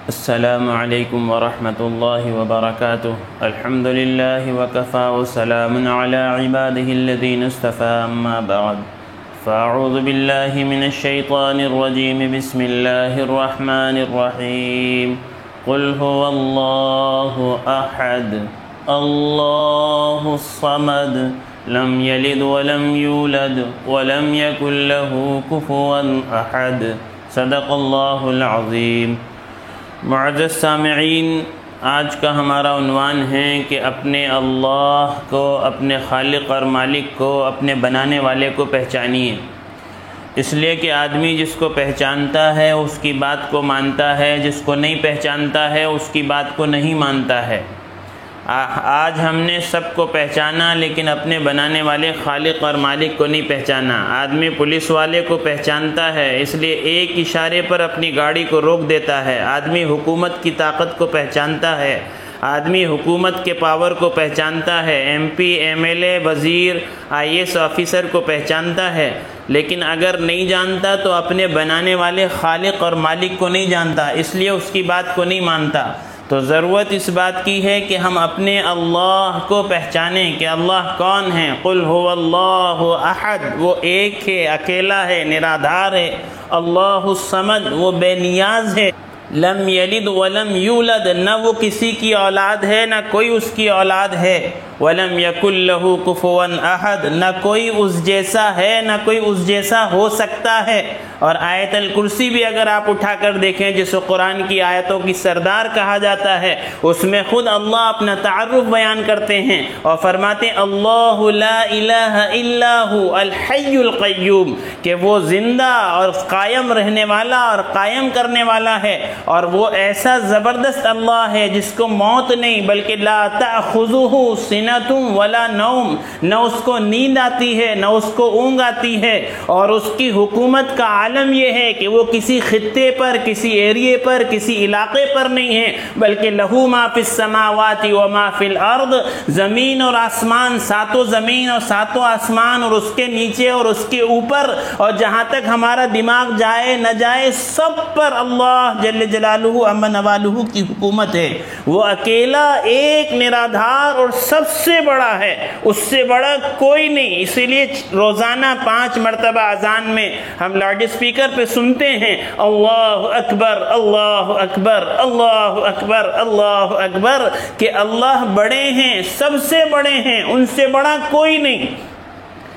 السلام علیکم ورحمۃ اللہ وبرکاتہ۔ الحمد للہ وکفی وسلام علی عبادہ الذین اصطفی، اما بعد فاعوذ باللہ من الشیطان الرجیم، بسم اللہ الرحمن الرحیم۔ قل هو اللہ احد اللہ الصمد لم یلد ولم یولد ولم یکن لہ کفوا احد، صدق اللہ العظیم۔ معزز سامعین، آج کا ہمارا عنوان ہے کہ اپنے اللہ کو، اپنے خالق اور مالک کو، اپنے بنانے والے کو پہچانیے۔ اس لیے کہ آدمی جس کو پہچانتا ہے اس کی بات کو مانتا ہے، جس کو نہیں پہچانتا ہے اس کی بات کو نہیں مانتا ہے۔ آج ہم نے سب کو پہچانا لیکن اپنے بنانے والے خالق اور مالک کو نہیں پہچانا۔ آدمی پولیس والے کو پہچانتا ہے، اس لیے ایک اشارے پر اپنی گاڑی کو روک دیتا ہے۔ آدمی حکومت کی طاقت کو پہچانتا ہے، آدمی حکومت کے پاور کو پہچانتا ہے، M P, M L A, وزیر، آئی ایس آفیسر کو پہچانتا ہے، لیکن اگر نہیں جانتا تو اپنے بنانے والے خالق اور مالک کو نہیں جانتا، اس لیے اس کی بات کو نہیں مانتا۔ تو ضرورت اس بات کی ہے کہ ہم اپنے اللہ کو پہچانیں کہ اللہ کون ہے۔ قل هو اللہ احد، وہ ایک ہے، اکیلا ہے، نرادھار ہے۔ اللہ الصمد، وہ بے نیاز ہے۔ لم یلد ولم یولد، نہ وہ کسی کی اولاد ہے نہ کوئی اس کی اولاد ہے۔ ولم یکن لہ کفوا احد، نہ کوئی اس جیسا ہے نہ کوئی اس جیسا ہو سکتا ہے۔ اور آیت الکرسی بھی اگر آپ اٹھا کر دیکھیں، جسے قرآن کی آیتوں کی سردار کہا جاتا ہے، اس میں خود اللہ اپنا تعارف بیان کرتے ہیں اور فرماتے ہیں اللہ لا الہ الا ہو الحی القیوم، کہ وہ زندہ اور قائم رہنے والا اور قائم کرنے والا ہے، اور وہ ایسا زبردست اللہ ہے جس کو موت نہیں بلکہ لا تأخذہ سنۃ ولا نوم، نہ اس کو نیند آتی ہے نہ اس کو اونگ آتی ہے، اور اس کی حکومت کا عالم یہ ہے کہ وہ کسی خطے پر، کسی ایریے پر، کسی علاقے پر نہیں ہے، بلکہ لہو ما فی السماوات و ما فی الارض، زمین اور آسمان، ساتوں زمین اور ساتوں آسمان، اور اس کے نیچے اور اس کے اوپر، اور جہاں تک ہمارا دماغ جائے نہ جائے سب پر اللہ جل جلالہ عم نوالہ کی حکومت ہے۔ وہ اکیلا ایک نرادھار اور سب سے بڑا ہے، اس سے بڑا کوئی نہیں۔ اسی لیے روزانہ 5 مرتبہ اذان میں ہم لاؤڈ اسپیکر پہ سنتے ہیں اللہ اکبر اللہ اکبر اللہ اکبر اللہ اکبر، کہ اللہ بڑے ہیں، سب سے بڑے ہیں، ان سے بڑا کوئی نہیں،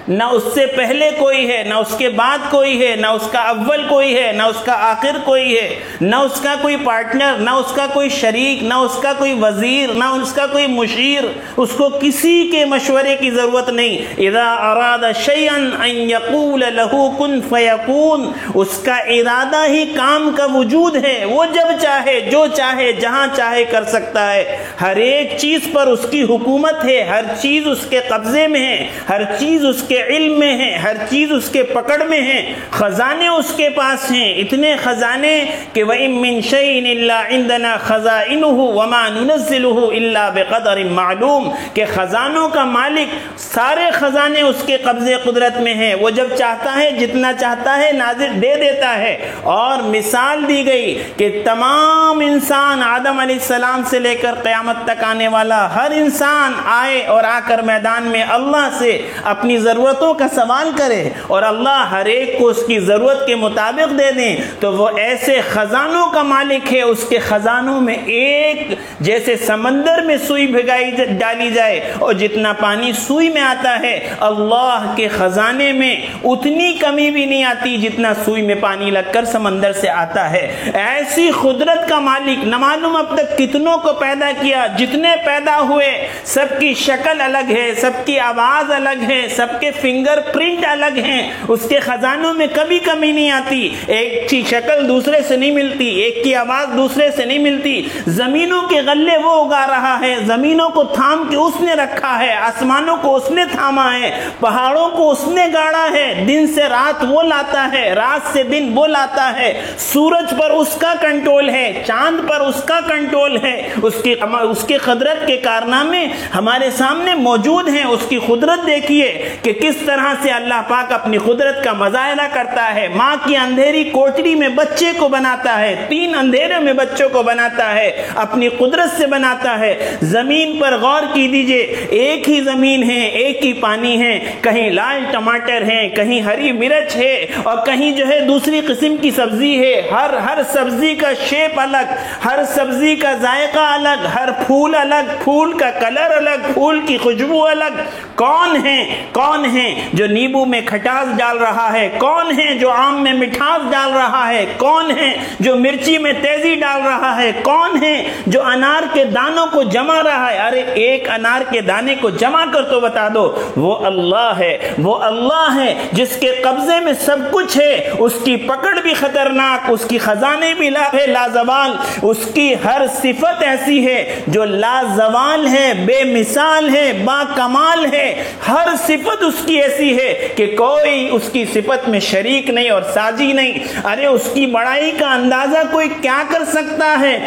نہ اس سے پہلے کوئی ہے، نہ اس کے بعد کوئی ہے، نہ اس کا اول کوئی ہے، نہ اس کا آخر کوئی ہے، نہ اس کا کوئی پارٹنر، نہ اس کا کوئی شریک، نہ اس کا کوئی وزیر، نہ اس کا کوئی مشیر، اس کو کسی کے مشورے کی ضرورت نہیں۔ اذا اراد شیئا ان یقول له کن فیکون، اس کا ارادہ ہی کام کا وجود ہے، وہ جب چاہے جو چاہے جہاں چاہے کر سکتا ہے۔ ہر ایک چیز پر اس کی حکومت ہے، ہر چیز اس کے قبضے میں ہے، ہر چیز اس کے علم میں ہے، ہر چیز اس کے پکڑ میں ہے، خزانے اس کے پاس ہیں، اتنے خزانے کہ وَإِن مِّن شَيْءٍ إِلَّا عِندَنَا خَزَائِنُهُ وَمَا نُنَزِّلُهُ إِلَّا بِقَدَرٍ مَعْلُوم، کہ خزانوں کا مالک، سارے خزانے اس کے قبضے قدرت میں ہیں، وہ جب چاہتا ہے جتنا چاہتا ہے نازل دے دیتا ہے۔ اور مثال دی گئی کہ تمام انسان، آدم علیہ السلام سے لے کر قیامت تک آنے والا ہر انسان آئے اور آ کر میدان میں اللہ سے اپنی ضرورتوں کا سوال کرے، اور اللہ ہر ایک کو اس کی ضرورت کے مطابق دے دیں، تو وہ ایسے خزانوں کا مالک ہے۔ اس کے خزانوں میں ایک جیسے سمندر میں سوئی بھگائی ڈالی جائے اور جتنا پانی سوئی میں آتا ہے، اللہ کے خزانے میں اتنی کمی بھی نہیں آتی جتنا سوئی میں پانی لگ کر سمندر سے آتا ہے۔ ایسی قدرت کا مالک، نہ معلوم اب تک کتنوں کو پیدا کیا، جتنے پیدا ہوئے سب کی شکل الگ ہے، سب کی آواز الگ ہے، سب کے فنگر پرنٹ الگ ہیں، اس کے خزانوں میں کبھی کمی نہیں آتی، ایک کی شکل دوسرے سے نہیں ملتی، ایک کی آواز دوسرے سے نہیں ملتی۔ زمینوں کے غلے وہ اگا رہا ہے، زمینوں کو تھام کے اس نے رکھا ہے، آسمانوں کو اس نے تھاما ہے، پہاڑوں کو اس نے گاڑا ہے، دن سے رات وہ لاتا ہے، رات سے دن وہ لاتا ہے، سورج پر اس کا کنٹرول ہے، چاند پر اس کا کنٹرول ہے، اس کی قدرت کے کارنامے ہمارے سامنے موجود ہیں۔ اس کی قدرت دیکھیے کہ کس طرح سے اللہ پاک اپنی قدرت کا مظاہرہ کرتا ہے۔ ماں کی اندھیری کوٹری میں بچے کو بناتا ہے، 3 اندھیرے میں بچوں کو بناتا ہے، اپنی قدرت سے بناتا ہے۔ زمین پر غور کیجیے، ایک ہی زمین ہے، ایک ہی پانی ہے، کہیں لال ٹماٹر ہے، کہیں ہری مرچ ہے، اور کہیں جو ہے دوسری قسم کی سبزی ہے۔ ہر سبزی کا شیپ الگ، ہر سبزی کا ذائقہ الگ، ہر پھول الگ، پھول کا کلر الگ، پھول کی خوشبو الگ۔ کون ہے جو نیبو میں کھٹاس ڈال رہا ہے؟ کون ہے جو آم میں مٹھاس ڈال رہا ہے؟ کون ہے جو مرچی میں تیزی ڈال رہا ہے؟ کون ہے جو انار کے دانوں کو جما رہا ہے؟ ارے ایک انار کے دانے کو جمع کر تو بتا دو۔ وہ اللہ ہے، وہ اللہ ہے جس کے قبضے میں سب کچھ ہے، اس کی پکڑ بھی خطرناک، اس کی خزانے بھی لازوال، اس کی ہر صفت ایسی ہے جو لازوال ہے، بے مثال ہے، با کمال ہے۔ ہر صفت اس کی ایسی ہے کہ کوئی اس کی صفت میں شریک نہیں اور ساجی نہیں۔ ارے اس کی بڑائی کا اندازہ کوئی کیا کر سکتا ہے؟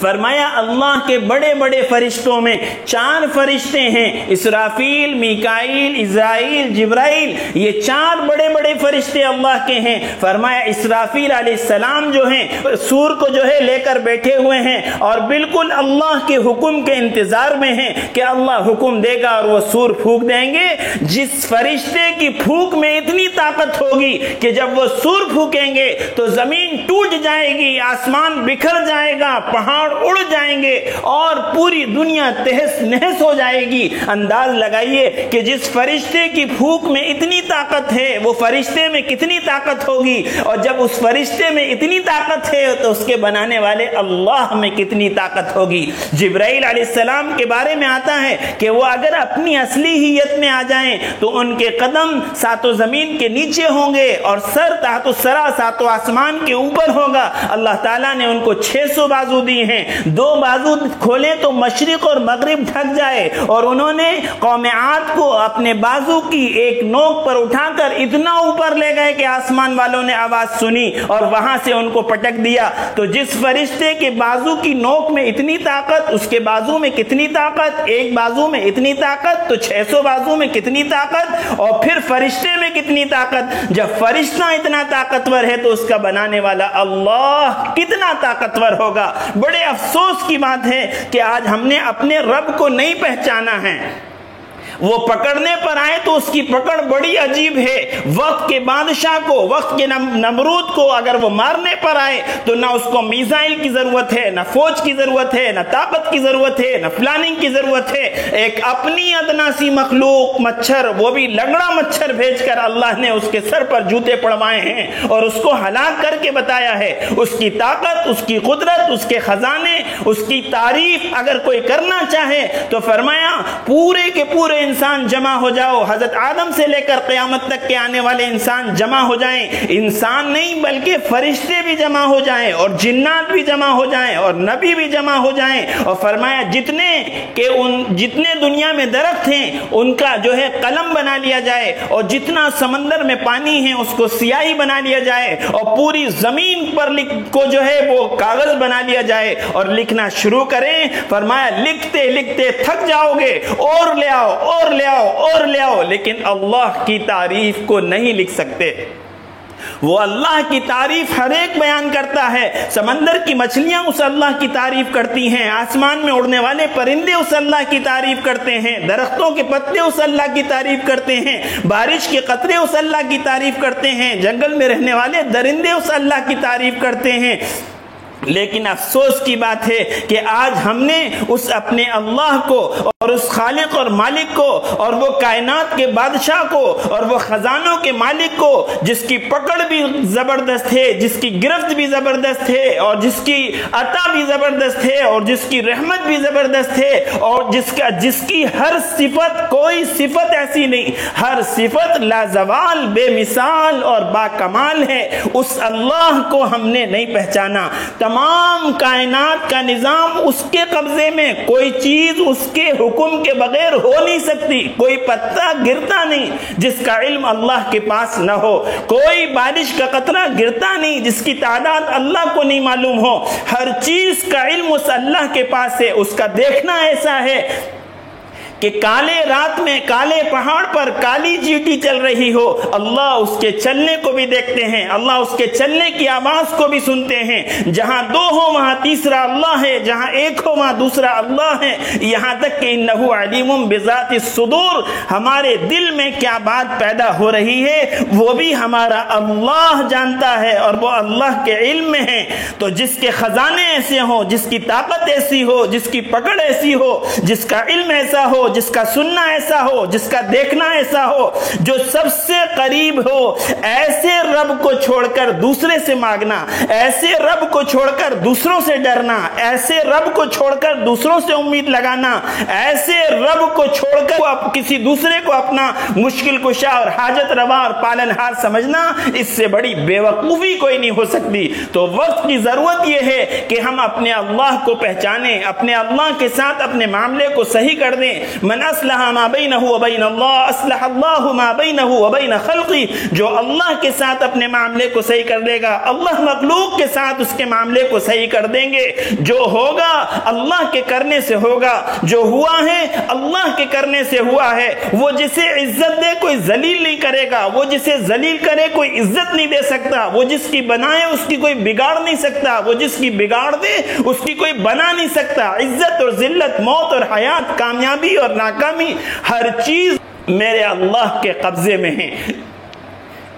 فرمایا اللہ کے بڑے بڑے فرشتوں میں 4 فرشتے ہیں، اسرافیل، میکائیل، عزرائیل، جبرائیل، یہ 4 بڑے بڑے فرشتے اللہ کے ہیں۔ فرمایا اسرافیل علیہ السلام جو ہیں سور کو جو ہے لے کر بیٹھے ہوئے ہیں اور بالکل اللہ کے حکم کے انتظار میں ہیں کہ اللہ حکم دے گا اور وہ سور پھونک دیں گے۔ جس فرشتے کی پھونک میں اتنی طاقت ہوگی کہ جب وہ سور پھونکیں گے تو زمین ٹوٹ جائے گی، آسمان بکھر جائے گا، پہاڑ اڑ جائیں گے اور پوری دنیا تہس نہس ہو جائے گی۔ انداز لگائیے کہ جس فرشتے کی پھونک میں اتنی طاقت ہے وہ فرشتے میں کتنی طاقت ہوگی، اور جب اس فرشتے میں اتنی طاقت ہے تو اس کے بنانے والے اللہ میں کتنی طاقت ہوگی۔ جبرائیل علیہ السلام کے بارے میں آتا ہے کہ وہ اگر اپنی اصلی ہیت میں آ جائیں تو ان کے قدم 7 زمین کے نیچے ہوں گے اور سر تحت الثری 7 آسمان کے اوپر ہوگا۔ اللہ تعالیٰ نے ان کو 600 بازو دی ہیں، 2 بازو کھولیں تو مشرق اور مغرب ڈھک جائے، اور انہوں نے قوم عاد کو اپنے بازو کی ایک نوک پر اٹھا کر اتنا اوپر لے گئے کہ آسمان والوں نے آواز سنی اور وہاں سے ان کو پٹک دیا۔ تو جس فرشتے کے بازو کی نوک میں اتنی طاقت، اس کے بازو میں کتنی طاقت، ایک بازو میں اتنی طاقت تو 600 بازو میں کتنی طاقت، اور پھر فرشتے میں کتنی طاقت۔ جب فرشتہ اتنا طاقتور ہے تو اس کا بنانے والا اللہ کتنا طاقتور ہوگا۔ بڑے افسوس کی بات ہے کہ آج ہم نے اپنے رب کو نہیں پہچانا ہے۔ وہ پکڑنے پر آئے تو اس کی پکڑ بڑی عجیب ہے۔ وقت کے بادشاہ کو، وقت کے نمرود کو اگر وہ مارنے پر آئے تو نہ اس کو میزائل کی ضرورت ہے، نہ فوج کی ضرورت ہے، نہ طاقت کی ضرورت ہے، نہ پلاننگ کی ضرورت ہے۔ ایک اپنی ادنا سی مخلوق مچھر، وہ بھی لگڑا مچھر بھیج کر اللہ نے اس کے سر پر جوتے پڑوائے ہیں اور اس کو ہلاک کر کے بتایا ہے۔ اس کی طاقت، اس کی قدرت، اس کے خزانے، اس کی تعریف اگر کوئی کرنا چاہے تو فرمایا پورے کے پورے انسان جمع ہو جاؤ، حضرت آدم سے لے کر قیامت تک کے آنے والے انسان جمع ہو جائیں، انسان نہیں بلکہ فرشتے بھی جمع ہو جائیں اور جنات بھی جمع ہو جائیں اور نبی بھی جمع ہو جائیں، اور فرمایا جتنے دنیا میں درخت ہیں ان کا جو ہے قلم بنا لیا جائے، اور جتنا سمندر میں پانی ہے اس کو سیاہی بنا لیا جائے، اور پوری زمین پر کو جو ہے وہ کاغذ بنا لیا جائے اور لکھنا شروع کریں۔ فرمایا لکھتے لکھتے تھک جاؤ گے، اور لے آؤ اور لے آؤ اور لے آؤ، لیکن اللہ کی تعریف کو نہیں لکھ سکتے۔ وہ اللہ کی تعریف ہر ایک بیان کرتا ہے۔ سمندر کی مچھلیاں اس اللہ کی تعریف کرتی ہیں، آسمان میں اڑنے والے پرندے اس اللہ کی تعریف کرتے ہیں، درختوں کے پتے اس اللہ کی تعریف کرتے ہیں، بارش کے قطرے اس اللہ کی تعریف کرتے ہیں، جنگل میں رہنے والے درندے اس اللہ کی تعریف کرتے ہیں۔ لیکن افسوس کی بات ہے کہ آج ہم نے اس اپنے اللہ کو اور اس خالق اور مالک کو اور وہ کائنات کے بادشاہ کو اور وہ خزانوں کے مالک کو جس کی پکڑ بھی زبردست ہے، جس کی گرفت بھی زبردست ہے، اور جس کی عطا بھی زبردست ہے، اور جس کی رحمت بھی زبردست ہے، اور جس کی ہر صفت، کوئی صفت ایسی نہیں، ہر صفت لازوال، بے مثال اور با کمال ہے، اس اللہ کو ہم نے نہیں پہچانا۔ تمام کائنات کا نظام اس کے قبضے میں، کوئی چیز اس کے حکم کے بغیر ہو نہیں سکتی، کوئی پتا گرتا نہیں جس کا علم اللہ کے پاس نہ ہو، کوئی بارش کا قطرہ گرتا نہیں جس کی تعداد اللہ کو نہیں معلوم ہو، ہر چیز کا علم اس اللہ کے پاس ہے۔ اس کا دیکھنا ایسا ہے کہ کالے رات میں کالے پہاڑ پر کالی چیٹی چل رہی ہو، اللہ اس کے چلنے کو بھی دیکھتے ہیں، اللہ اس کے چلنے کی آواز کو بھی سنتے ہیں، جہاں دو ہو وہاں تیسرا اللہ ہے، جہاں ایک ہو وہاں دوسرا اللہ ہے، یہاں تک کہ انہ علیم بذات الصدور، ہمارے دل میں کیا بات پیدا ہو رہی ہے وہ بھی ہمارا اللہ جانتا ہے، اور وہ اللہ کے علم میں ہے۔ تو جس کے خزانے ایسے ہوں، جس کی طاقت ایسی ہو، جس کی پکڑ ایسی ہو، جس کا علم ایسا ہو، جس کا سننا ایسا ہو، جس کا دیکھنا ایسا ہو، جو سب سے قریب ہو، ایسے رب کو چھوڑ کر دوسرے سے مانگنا، ایسے رب کو چھوڑ کر دوسروں سے ڈرنا، ایسے رب کو چھوڑ کر دوسروں سے امید لگانا، ایسے رب کو چھوڑ کر کسی دوسرے کو اپنا مشکل کشا اور حاجت روا اور پالن ہار سمجھنا، اس سے بڑی بے وقوفی کوئی نہیں ہو سکتی۔ تو وقت کی ضرورت یہ ہے کہ ہم اپنے اللہ کو پہچانیں، اپنے اللہ کے ساتھ اپنے معاملے کو صحیح کر دیں۔ من اصلح ما بینہ وبین اللہ اصلح اللہ ما بینہ وبین خلقی، جو اللہ کے ساتھ اپنے معاملے کو صحیح کر دے گا، اللہ مخلوق کے ساتھ اس کے معاملے کو صحیح کر دیں گے۔ جو ہوگا اللہ کے کرنے سے ہوگا، جو ہوا ہے اللہ کے کرنے سے ہوا ہے۔ وہ جسے عزت دے کوئی ذلیل نہیں کرے گا، وہ جسے ذلیل کرے کوئی عزت نہیں دے سکتا، وہ جس کی بنائے اس کی کوئی بگاڑ نہیں سکتا، وہ جس کی بگاڑ دے اس کی کوئی بنا نہیں سکتا۔ عزت اور ذلت، موت اور حیات، کامیابی اور ناکامی، ہر چیز میرے اللہ کے قبضے میں ہے۔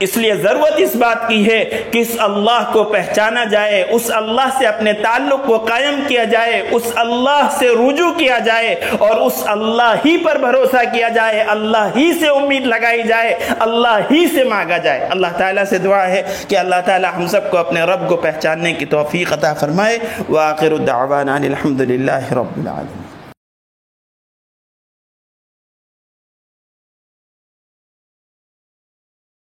اس لیے ضرورت اس بات کی ہے کہ اس اللہ کو پہچانا جائے، اس اللہ سے اپنے تعلق کو قائم کیا جائے، اس اللہ سے رجوع کیا جائے، اور اس اللہ ہی پر بھروسہ کیا جائے، اللہ ہی سے امید لگائی جائے، اللہ ہی سے مانگا جائے۔ اللہ تعالیٰ سے دعا ہے کہ اللہ تعالیٰ ہم سب کو اپنے رب کو پہچاننے کی توفیق عطا فرمائے۔ وآخر دعوانا الحمد للہ رب العالمین۔